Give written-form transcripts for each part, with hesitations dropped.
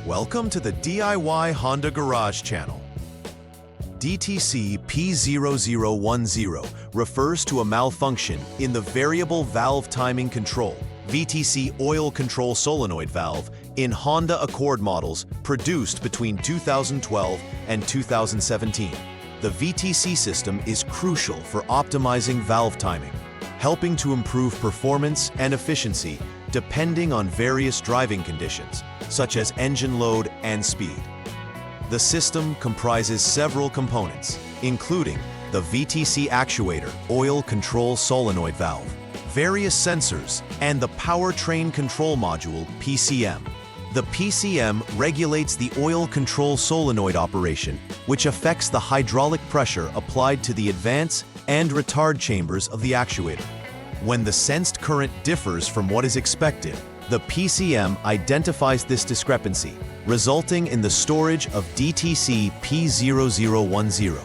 Welcome to the DIY Honda Garage channel. DTC P0010 refers to a malfunction in the variable valve timing control, VTC oil control solenoid valve, in Honda Accord models produced between 2012 and 2017. The VTC system is crucial for optimizing valve timing, helping to improve performance and efficiency depending on various driving conditions, such as engine load and speed. The system comprises several components, including the VTC actuator, oil control solenoid valve, various sensors, and the powertrain control module, PCM. The PCM regulates the oil control solenoid operation, which affects the hydraulic pressure applied to the advance and retard chambers of the actuator. When the sensed current differs from what is expected, the PCM identifies this discrepancy, resulting in the storage of DTC P0010.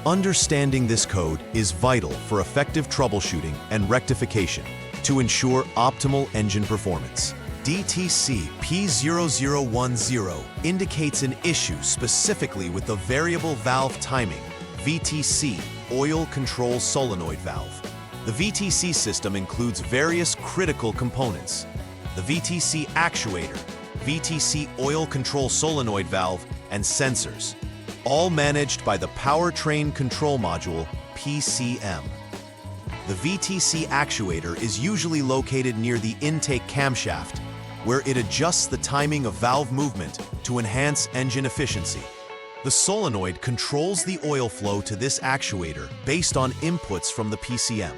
Understanding this code is vital for effective troubleshooting and rectification to ensure optimal engine performance. DTC P0010 indicates an issue specifically with the variable valve timing, VTC, oil control solenoid valve. The VTC system includes various critical components: the VTC actuator, VTC oil control solenoid valve, and sensors, all managed by the powertrain control module, PCM. The VTC actuator is usually located near the intake camshaft, where it adjusts the timing of valve movement to enhance engine efficiency. The solenoid controls the oil flow to this actuator based on inputs from the PCM,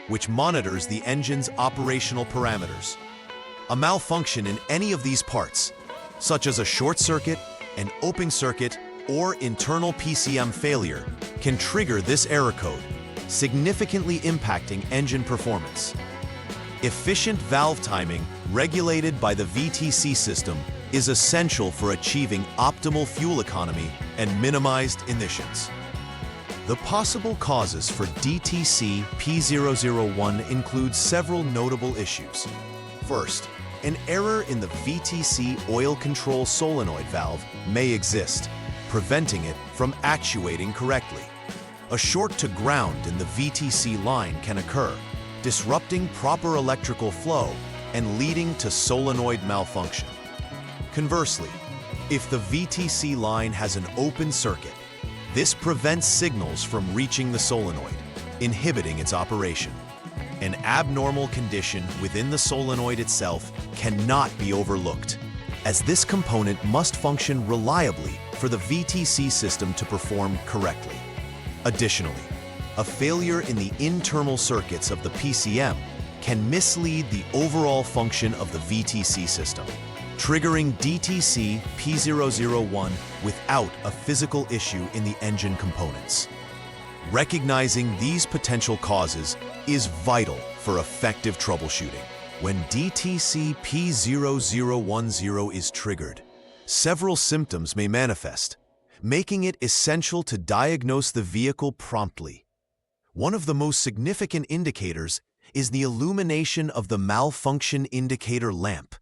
which monitors the engine's operational parameters. A malfunction in any of these parts, such as a short circuit, an open circuit, or internal PCM failure, can trigger this error code, significantly impacting engine performance. Efficient valve timing, regulated by the VTC system, is essential for achieving optimal fuel economy and minimized emissions. The possible causes for DTC P001 include several notable issues. First, an error in the VTC oil control solenoid valve may exist, preventing it from actuating correctly. A short to ground in the VTC line can occur, disrupting proper electrical flow and leading to solenoid malfunction. Conversely, if the VTC line has an open circuit, this prevents signals from reaching the solenoid, inhibiting its operation. An abnormal condition within the solenoid itself cannot be overlooked, as this component must function reliably for the VTC system to perform correctly. Additionally, a failure in the internal circuits of the PCM can mislead the overall function of the VTC system, triggering DTC P001 without a physical issue in the engine components. Recognizing these potential causes is vital for effective troubleshooting. When DTC P0010 is triggered, several symptoms may manifest, making it essential to diagnose the vehicle promptly. One of the most significant indicators is the illumination of the malfunction indicator lamp,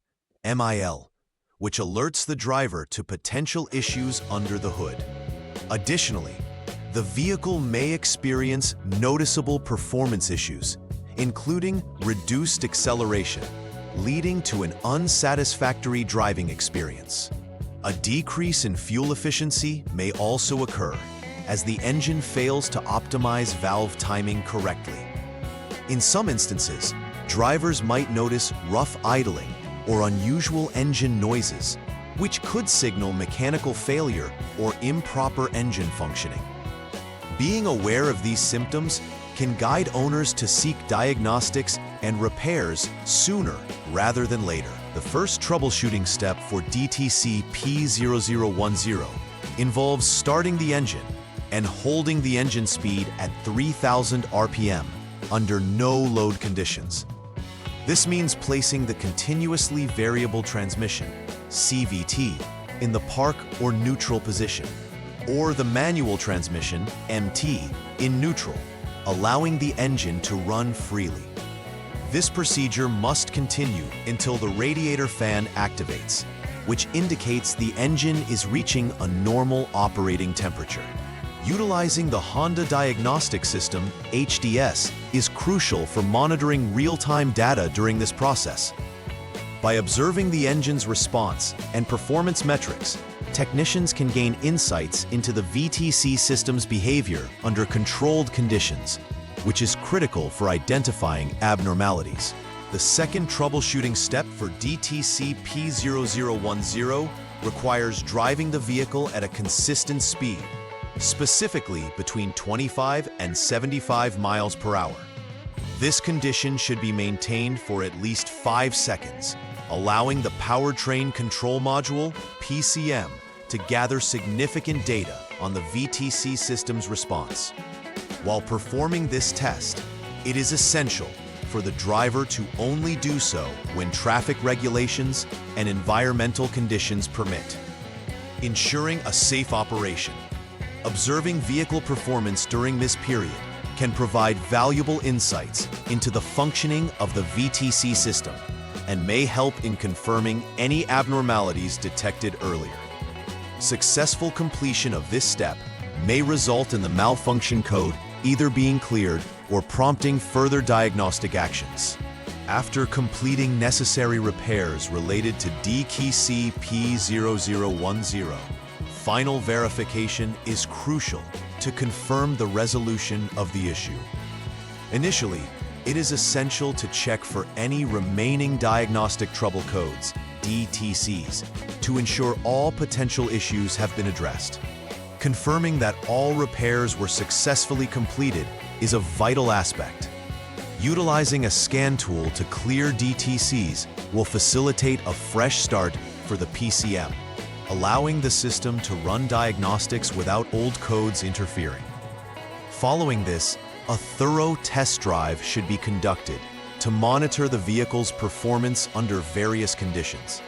MIL, which alerts the driver to potential issues under the hood. Additionally, the vehicle may experience noticeable performance issues, including reduced acceleration, leading to an unsatisfactory driving experience. A decrease in fuel efficiency may also occur, as the engine fails to optimize valve timing correctly. In some instances, drivers might notice rough idling or unusual engine noises, which could signal mechanical failure or improper engine functioning. Being aware of these symptoms can guide owners to seek diagnostics and repairs sooner rather than later. The first troubleshooting step for DTC P0010 involves starting the engine and holding the engine speed at 3,000 RPM under no load conditions. This means placing the continuously variable transmission, CVT, in the park or neutral position, or the manual transmission, MT, in neutral, allowing the engine to run freely. This procedure must continue until the radiator fan activates, which indicates the engine is reaching a normal operating temperature. Utilizing the Honda Diagnostic System, HDS, is crucial for monitoring real-time data during this process. By observing the engine's response and performance metrics, technicians can gain insights into the VTC system's behavior under controlled conditions, which is critical for identifying abnormalities. The second troubleshooting step for DTC P0010 requires driving the vehicle at a consistent speed, specifically between 25 and 75 miles per hour. This condition should be maintained for at least 5 seconds, allowing the Powertrain Control Module, PCM, to gather significant data on the VTC system's response. While performing this test, it is essential for the driver to only do so when traffic regulations and environmental conditions permit, ensuring a safe operation. Observing vehicle performance during this period can provide valuable insights into the functioning of the VTC system and may help in confirming any abnormalities detected earlier. Successful completion of this step may result in the malfunction code either being cleared or prompting further diagnostic actions. After completing necessary repairs related to DTC P0010, final verification is crucial to confirm the resolution of the issue. Initially, it is essential to check for any remaining diagnostic trouble codes, DTCs, to ensure all potential issues have been addressed. Confirming that all repairs were successfully completed is a vital aspect. Utilizing a scan tool to clear DTCs will facilitate a fresh start for the PCM, allowing the system to run diagnostics without old codes interfering. Following this, a thorough test drive should be conducted to monitor the vehicle's performance under various conditions.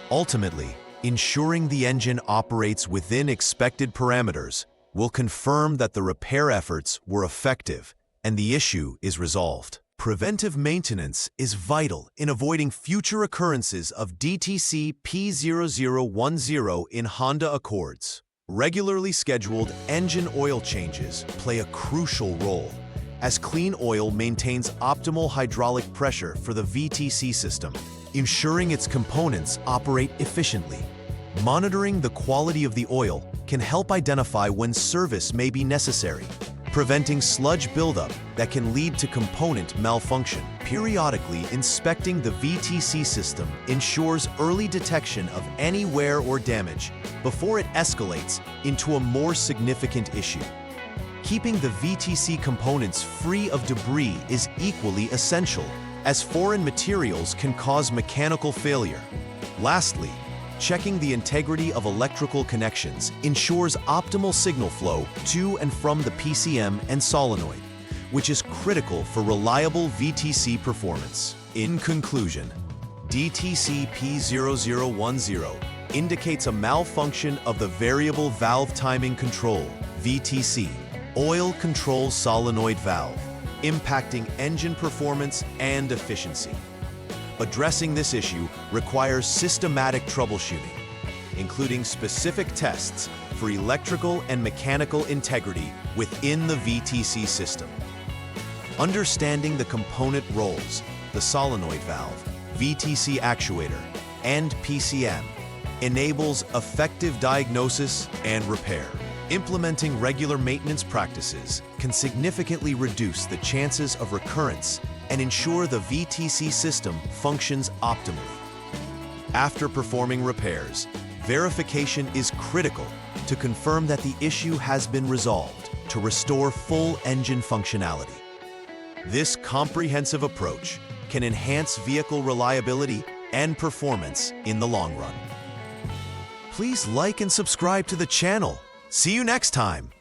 Ultimately, ensuring the engine operates within expected parameters will confirm that the repair efforts were effective and the issue is resolved. Preventive maintenance is vital in avoiding future occurrences of DTC P0010 in Honda Accords. Regularly scheduled engine oil changes play a crucial role, as clean oil maintains optimal hydraulic pressure for the VTC system, ensuring its components operate efficiently. Monitoring the quality of the oil can help identify when service may be necessary, preventing sludge buildup that can lead to component malfunction. Periodically inspecting the VTC system ensures early detection of any wear or damage before it escalates into a more significant issue. Keeping the VTC components free of debris is equally essential, as foreign materials can cause mechanical failure. Lastly, checking the integrity of electrical connections ensures optimal signal flow to and from the PCM and solenoid, which is critical for reliable VTC performance. In conclusion, DTC P0010 indicates a malfunction of the variable valve timing control, VTC, oil control solenoid valve, impacting engine performance and efficiency. Addressing this issue requires systematic troubleshooting, including specific tests for electrical and mechanical integrity within the VTC system. Understanding the component roles, the solenoid valve, VTC actuator, and PCM, enables effective diagnosis and repair. Implementing regular maintenance practices can significantly reduce the chances of recurrence and ensure the VTC system functions optimally. After performing repairs, verification is critical to confirm that the issue has been resolved to restore full engine functionality. This comprehensive approach can enhance vehicle reliability and performance in the long run. Please like and subscribe to the channel. See you next time.